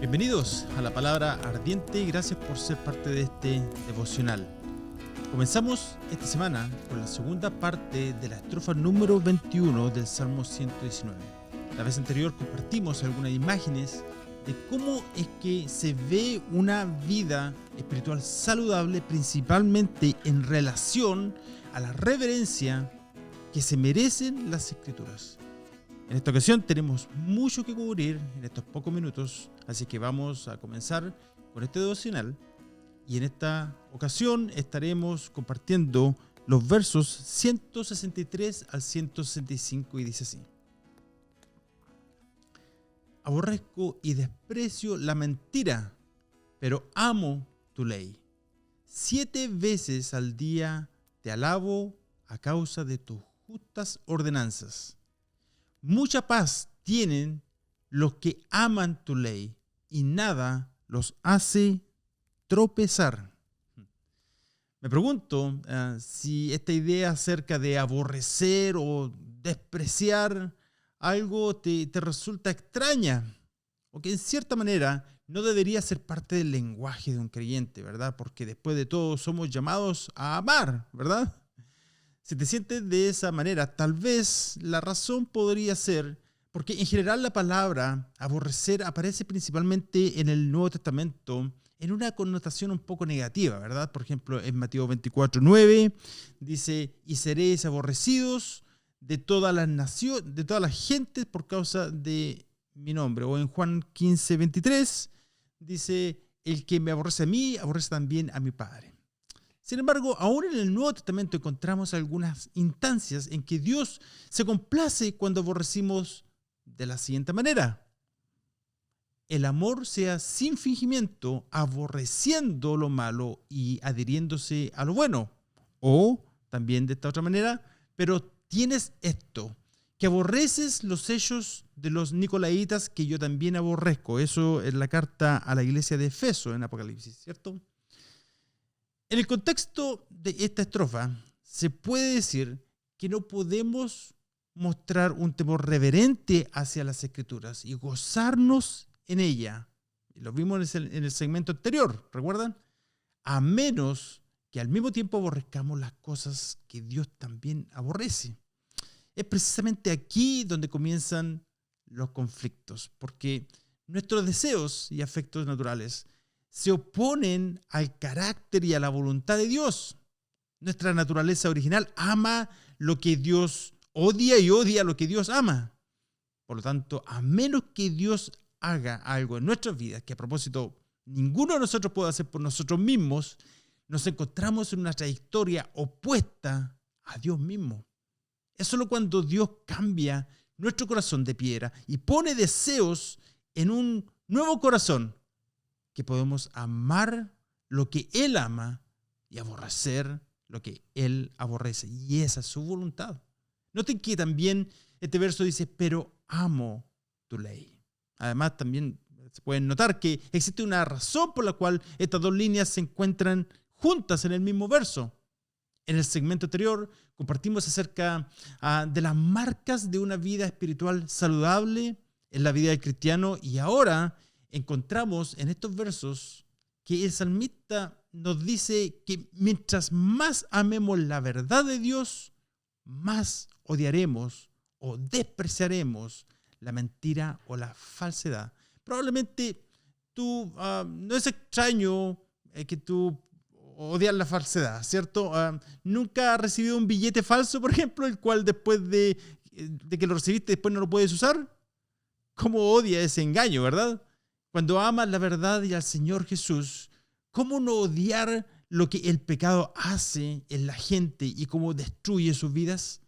Bienvenidos a la palabra ardiente y gracias por ser parte de este devocional. Comenzamos esta semana con la segunda parte de la estrofa número 21 del Salmo 119. La vez anterior compartimos algunas imágenes de cómo es que se ve una vida espiritual saludable, principalmente en relación a la reverencia que se merecen las Escrituras. En esta ocasión tenemos mucho que cubrir en estos pocos minutos, así que vamos a comenzar con este devocional. Y en esta ocasión estaremos compartiendo los versos 163 al 165 y dice así: Aborrezco y desprecio la mentira, pero amo tu ley. 7 veces al día te alabo a causa de tus justas ordenanzas. Mucha paz tienen los que aman tu ley y nada los hace tropezar. Me pregunto si esta idea acerca de aborrecer o despreciar algo te resulta extraña o que en cierta manera no debería ser parte del lenguaje de un creyente, ¿verdad? Porque después de todo somos llamados a amar, ¿verdad? Si te sientes de esa manera, tal vez la razón podría ser porque en general la palabra aborrecer aparece principalmente en el Nuevo Testamento en una connotación un poco negativa, ¿verdad? Por ejemplo, en Mateo 24:9 dice: y seréis aborrecidos de todas las naciones, de todas las gentes por causa de mi nombre. O en Juan 15:23 dice: el que me aborrece a mí, aborrece también a mi Padre. Sin embargo, aún en el Nuevo Testamento encontramos algunas instancias en que Dios se complace cuando aborrecimos de la siguiente manera: el amor sea sin fingimiento, aborreciendo lo malo y adhiriéndose a lo bueno. O también de esta otra manera: pero tienes esto, que aborreces los hechos de los nicolaitas, que yo también aborrezco. Eso es la carta a la iglesia de Efeso en Apocalipsis, ¿cierto? En el contexto de esta estrofa, se puede decir que no podemos mostrar un temor reverente hacia las Escrituras y gozarnos en ella. Lo vimos en el segmento anterior, ¿recuerdan? A menos que al mismo tiempo aborrezcamos las cosas que Dios también aborrece. Es precisamente aquí donde comienzan los conflictos, porque nuestros deseos y afectos naturales se oponen al carácter y a la voluntad de Dios. Nuestra naturaleza original ama lo que Dios odia y odia lo que Dios ama. Por lo tanto, a menos que Dios haga algo en nuestras vidas, que a propósito ninguno de nosotros puede hacer por nosotros mismos, nos encontramos en una trayectoria opuesta a Dios mismo. Es solo cuando Dios cambia nuestro corazón de piedra y pone deseos en un nuevo corazón que podemos amar lo que Él ama y aborrecer lo que Él aborrece. Y esa es su voluntad. Noten que también este verso dice: pero amo tu ley. Además, también se pueden notar que existe una razón por la cual estas dos líneas se encuentran juntas en el mismo verso. En el segmento anterior compartimos acerca de las marcas de una vida espiritual saludable en la vida del cristiano, y ahora encontramos en estos versos que el salmista nos dice que mientras más amemos la verdad de Dios, más odiaremos o despreciaremos la mentira o la falsedad. Probablemente no es extraño que tú odias la falsedad, ¿cierto? ¿Nunca has recibido un billete falso, por ejemplo, el cual después de que lo recibiste después no lo puedes usar? ¿Cómo odia ese engaño, verdad? Cuando amas la verdad y al Señor Jesús, ¿cómo no odiar lo que el pecado hace en la gente y cómo destruye sus vidas?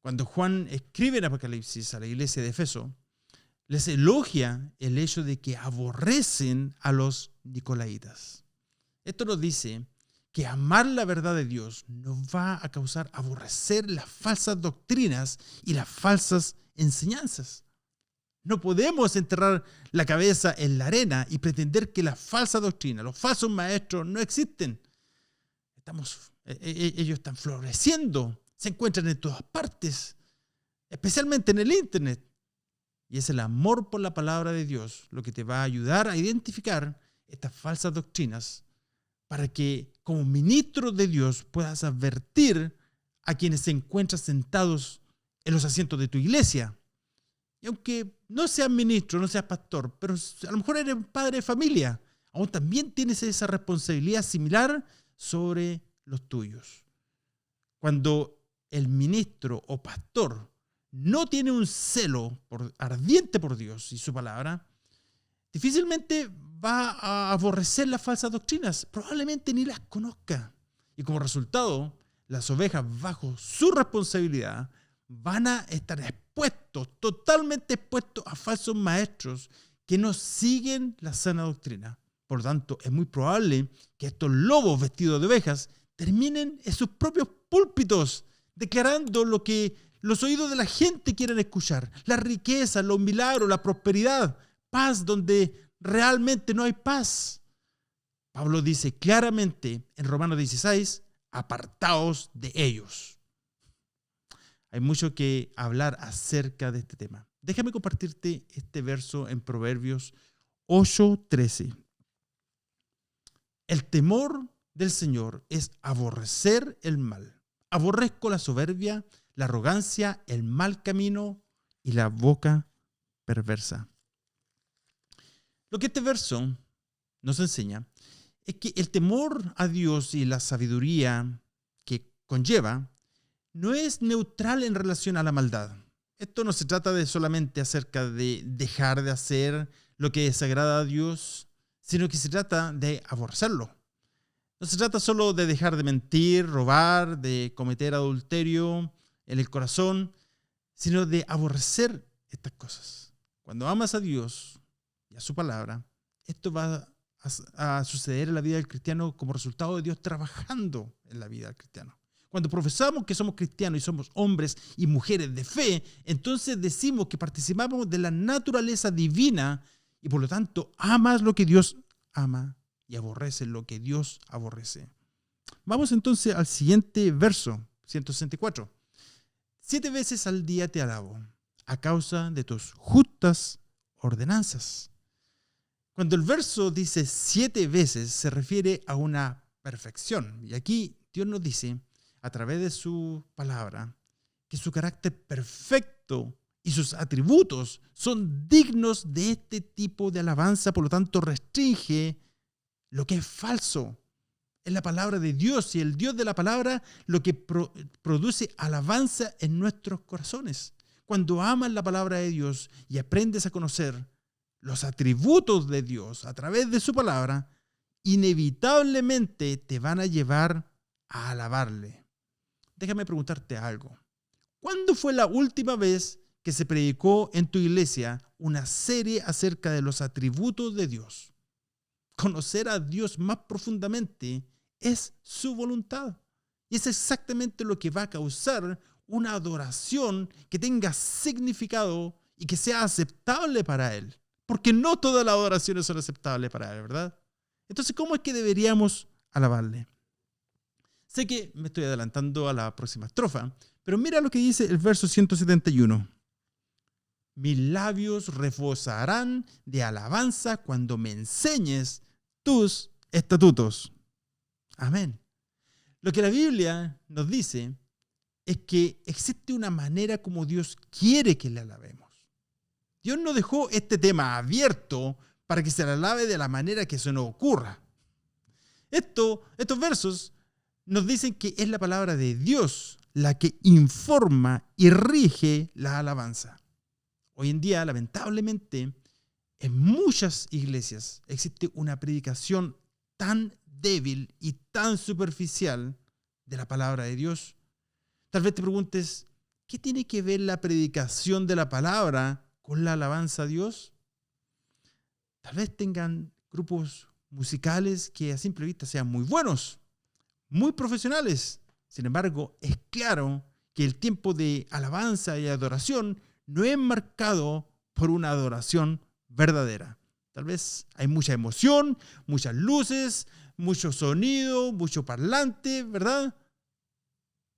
Cuando Juan escribe en Apocalipsis a la iglesia de Efeso, les elogia el hecho de que aborrecen a los nicolaitas. Esto nos dice que amar la verdad de Dios nos va a causar aborrecer las falsas doctrinas y las falsas enseñanzas. No podemos enterrar la cabeza en la arena y pretender que la falsa doctrina, los falsos maestros no existen. Ellos están floreciendo, se encuentran en todas partes, especialmente en el internet. Y es el amor por la palabra de Dios lo que te va a ayudar a identificar estas falsas doctrinas para que como ministro de Dios puedas advertir a quienes se encuentran sentados en los asientos de tu iglesia. Y aunque no seas ministro, no seas pastor, pero a lo mejor eres padre de familia, aún también tienes esa responsabilidad similar sobre los tuyos. Cuando el ministro o pastor no tiene un celo ardiente por Dios y su palabra, difícilmente va a aborrecer las falsas doctrinas, probablemente ni las conozca. Y como resultado, las ovejas bajo su responsabilidad van a estar totalmente expuestos a falsos maestros que no siguen la sana doctrina. Por lo tanto, es muy probable que estos lobos vestidos de ovejas terminen en sus propios púlpitos, declarando lo que los oídos de la gente quieren escuchar: la riqueza, los milagros, la prosperidad, paz donde realmente no hay paz. Pablo dice claramente en Romanos 16, apartaos de ellos. Hay mucho que hablar acerca de este tema. Déjame compartirte este verso en Proverbios 8:13. El temor del Señor es aborrecer el mal. Aborrezco la soberbia, la arrogancia, el mal camino y la boca perversa. Lo que este verso nos enseña es que el temor a Dios y la sabiduría que conlleva no es neutral en relación a la maldad. Esto no se trata de solamente acerca de dejar de hacer lo que desagrada a Dios, sino que se trata de aborrecerlo. No se trata solo de dejar de mentir, robar, de cometer adulterio en el corazón, sino de aborrecer estas cosas. Cuando amas a Dios y a su palabra, esto va a suceder en la vida del cristiano como resultado de Dios trabajando en la vida del cristiano. Cuando profesamos que somos cristianos y somos hombres y mujeres de fe, entonces decimos que participamos de la naturaleza divina y por lo tanto amas lo que Dios ama y aborreces lo que Dios aborrece. Vamos entonces al siguiente verso, 164. 7 veces al día te alabo, a causa de tus justas ordenanzas. Cuando el verso dice 7 veces, se refiere a una perfección. Y aquí Dios nos dice, a través de su palabra, que su carácter perfecto y sus atributos son dignos de este tipo de alabanza, por lo tanto restringe lo que es falso. Es la palabra de Dios y el Dios de la palabra lo que produce alabanza en nuestros corazones. Cuando amas la palabra de Dios y aprendes a conocer los atributos de Dios a través de su palabra, inevitablemente te van a llevar a alabarle. Déjame preguntarte algo. ¿Cuándo fue la última vez que se predicó en tu iglesia una serie acerca de los atributos de Dios? Conocer a Dios más profundamente es su voluntad. Y es exactamente lo que va a causar una adoración que tenga significado y que sea aceptable para Él. Porque no todas las adoraciones son aceptables para Él, ¿verdad? Entonces, ¿cómo es que deberíamos alabarle? Sé que me estoy adelantando a la próxima estrofa, pero mira lo que dice el verso 171. Mis labios rebosarán de alabanza cuando me enseñes tus estatutos. Amén. Lo que la Biblia nos dice es que existe una manera como Dios quiere que le alabemos. Dios no dejó este tema abierto para que se le alabe de la manera que se nos ocurra. Estos versos nos dicen que es la palabra de Dios la que informa y rige la alabanza. Hoy en día, lamentablemente, en muchas iglesias existe una predicación tan débil y tan superficial de la palabra de Dios. Tal vez te preguntes, ¿qué tiene que ver la predicación de la palabra con la alabanza a Dios? Tal vez tengan grupos musicales que a simple vista sean muy buenos, muy profesionales. Sin embargo, es claro que el tiempo de alabanza y adoración no es marcado por una adoración verdadera. Tal vez hay mucha emoción, muchas luces, mucho sonido, mucho parlante, ¿verdad?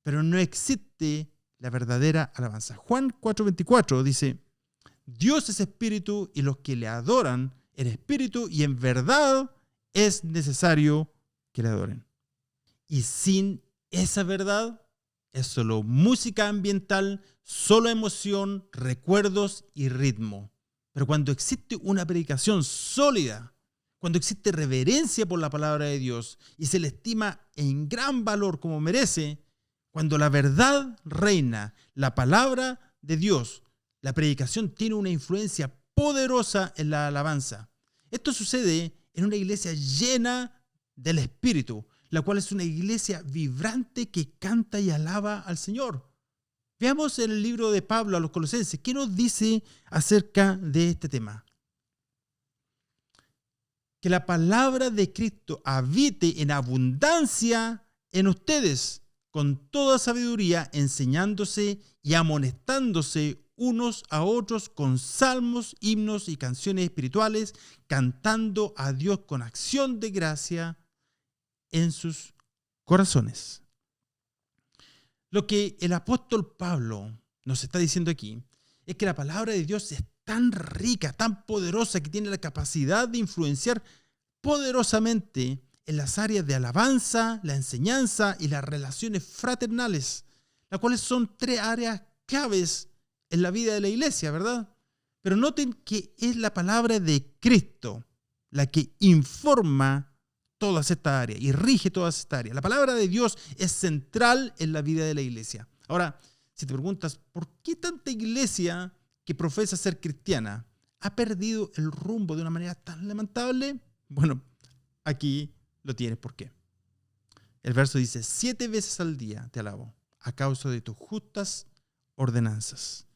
Pero no existe la verdadera alabanza. Juan 4:24 dice, Dios es espíritu y los que le adoran en espíritu y en verdad es necesario que le adoren. Y sin esa verdad es solo música ambiental, solo emoción, recuerdos y ritmo. Pero cuando existe una predicación sólida, cuando existe reverencia por la palabra de Dios y se le estima en gran valor como merece, cuando la verdad reina, la palabra de Dios, la predicación tiene una influencia poderosa en la alabanza. Esto sucede en una iglesia llena del Espíritu, la cual es una iglesia vibrante que canta y alaba al Señor. Veamos en el libro de Pablo a los Colosenses, ¿qué nos dice acerca de este tema? Que la palabra de Cristo habite en abundancia en ustedes, con toda sabiduría, enseñándose y amonestándose unos a otros con salmos, himnos y canciones espirituales, cantando a Dios con acción de gracia en sus corazones. Lo que el apóstol Pablo nos está diciendo aquí es que la palabra de Dios es tan rica, tan poderosa, que tiene la capacidad de influenciar poderosamente en las áreas de alabanza, la enseñanza y las relaciones fraternales, las cuales son tres áreas claves en la vida de la iglesia, ¿verdad? Pero noten que es la palabra de Cristo la que informa todas estas áreas y rige todas estas áreas. La palabra de Dios es central en la vida de la iglesia. Ahora, si te preguntas, ¿por qué tanta iglesia que profesa ser cristiana ha perdido el rumbo de una manera tan lamentable? Bueno, aquí lo tienes por qué. El verso dice, 7 veces al día te alabo a causa de tus justas ordenanzas.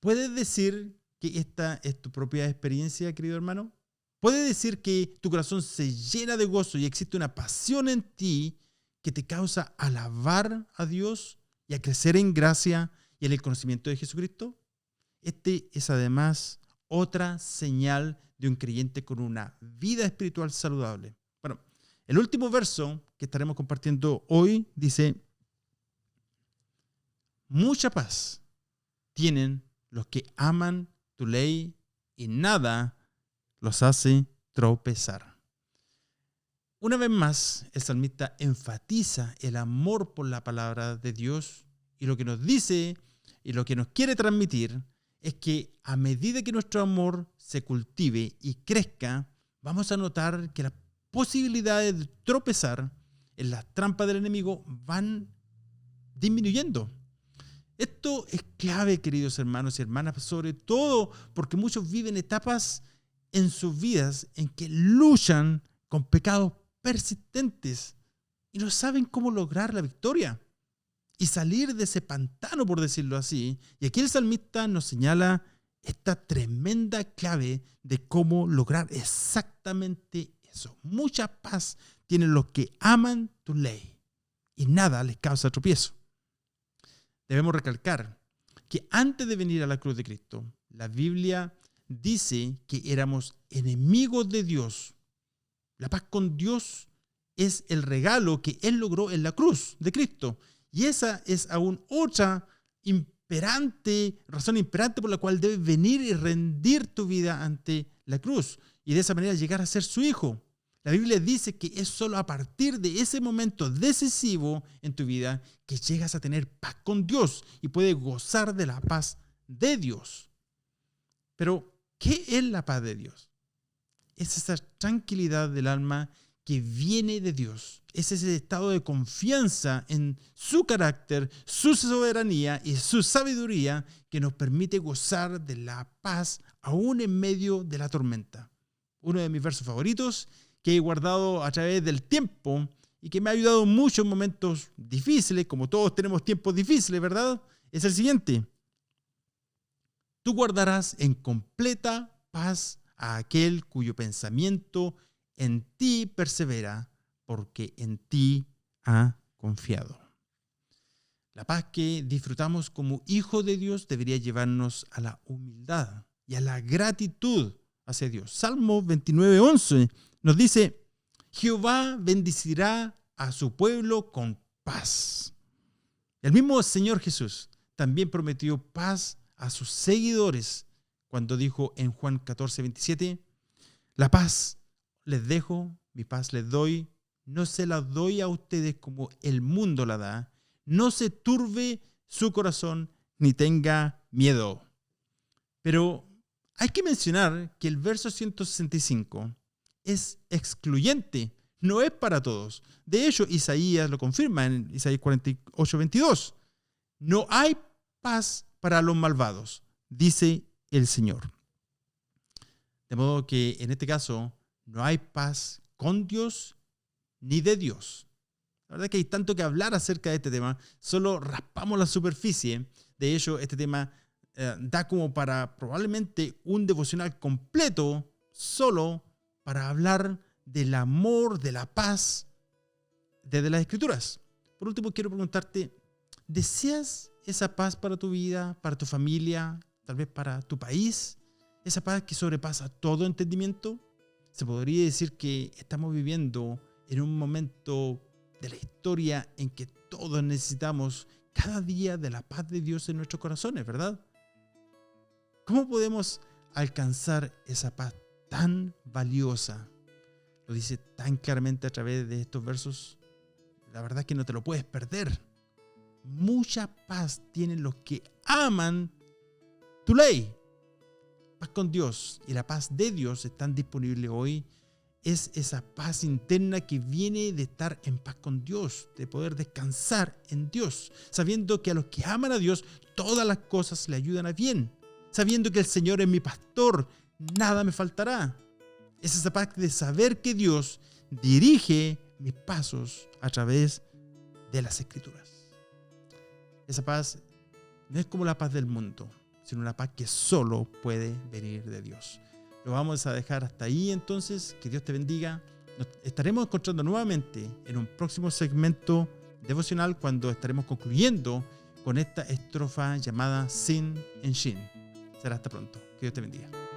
¿Puedes decir que esta es tu propia experiencia, querido hermano? ¿Puedes decir que tu corazón se llena de gozo y existe una pasión en ti que te causa alabar a Dios y a crecer en gracia y en el conocimiento de Jesucristo? Este es además otra señal de un creyente con una vida espiritual saludable. Bueno, el último verso que estaremos compartiendo hoy dice, mucha paz tienen los que aman tu ley y nada los hace tropezar. Una vez más, el salmista enfatiza el amor por la palabra de Dios y lo que nos dice y lo que nos quiere transmitir es que a medida que nuestro amor se cultive y crezca, vamos a notar que las posibilidades de tropezar en las trampas del enemigo van disminuyendo. Esto es clave, queridos hermanos y hermanas, sobre todo porque muchos viven etapas en sus vidas en que luchan con pecados persistentes y no saben cómo lograr la victoria y salir de ese pantano, por decirlo así. Y aquí el salmista nos señala esta tremenda clave de cómo lograr exactamente eso. Mucha paz tienen los que aman tu ley y nada les causa tropiezo. Debemos recalcar que antes de venir a la cruz de Cristo, la Biblia dice que éramos enemigos de Dios. La paz con Dios es el regalo que Él logró en la cruz de Cristo. Y esa es aún otra razón imperante por la cual debes venir y rendir tu vida ante la cruz. Y de esa manera llegar a ser su hijo. La Biblia dice que es solo a partir de ese momento decisivo en tu vida que llegas a tener paz con Dios y puedes gozar de la paz de Dios. Pero, ¿qué es la paz de Dios? Es esa tranquilidad del alma que viene de Dios. Es ese estado de confianza en su carácter, su soberanía y su sabiduría que nos permite gozar de la paz aún en medio de la tormenta. Uno de mis versos favoritos que he guardado a través del tiempo y que me ha ayudado mucho en momentos difíciles, como todos tenemos tiempos difíciles, ¿verdad? Es el siguiente. Tú guardarás en completa paz a aquel cuyo pensamiento en ti persevera, porque en ti ha confiado. La paz que disfrutamos como hijos de Dios debería llevarnos a la humildad y a la gratitud hacia Dios. Salmo 29:11 nos dice, Jehová bendecirá a su pueblo con paz. El mismo Señor Jesús también prometió paz a sus seguidores cuando dijo en Juan 14:27, la paz les dejo, mi paz les doy, no se la doy a ustedes como el mundo la da, no se turbe su corazón ni tenga miedo. Pero hay que mencionar que el verso 165 es excluyente, no es para todos. De hecho, Isaías lo confirma en Isaías 48:22. No hay paz para los malvados, dice el Señor. De modo que en este caso no hay paz con Dios ni de Dios. La verdad es que hay tanto que hablar acerca de este tema, solo raspamos la superficie. De hecho, este tema da como para probablemente un devocional completo solo para hablar del amor, de la paz desde las Escrituras. Por último, quiero preguntarte, ¿deseas esa paz para tu vida, para tu familia, tal vez para tu país? Esa paz que sobrepasa todo entendimiento. Se podría decir que estamos viviendo en un momento de la historia en que todos necesitamos cada día de la paz de Dios en nuestros corazones, ¿verdad? ¿Cómo podemos alcanzar esa paz tan valiosa? Lo dice tan claramente a través de estos versos. La verdad es que no te lo puedes perder. Mucha paz tienen los que aman tu ley. Paz con Dios y la paz de Dios están disponibles hoy. Es esa paz interna que viene de estar en paz con Dios, de poder descansar en Dios, sabiendo que a los que aman a Dios todas las cosas le ayudan a bien, sabiendo que el Señor es mi pastor, nada me faltará. Es esa paz de saber que Dios dirige mis pasos a través de las Escrituras. Esa paz no es como la paz del mundo, sino una paz que solo puede venir de Dios. Lo vamos a dejar hasta ahí entonces. Que Dios te bendiga. Nos estaremos encontrando nuevamente en un próximo segmento devocional cuando estaremos concluyendo con esta estrofa llamada Sin en Shin. Será hasta pronto. Que Dios te bendiga.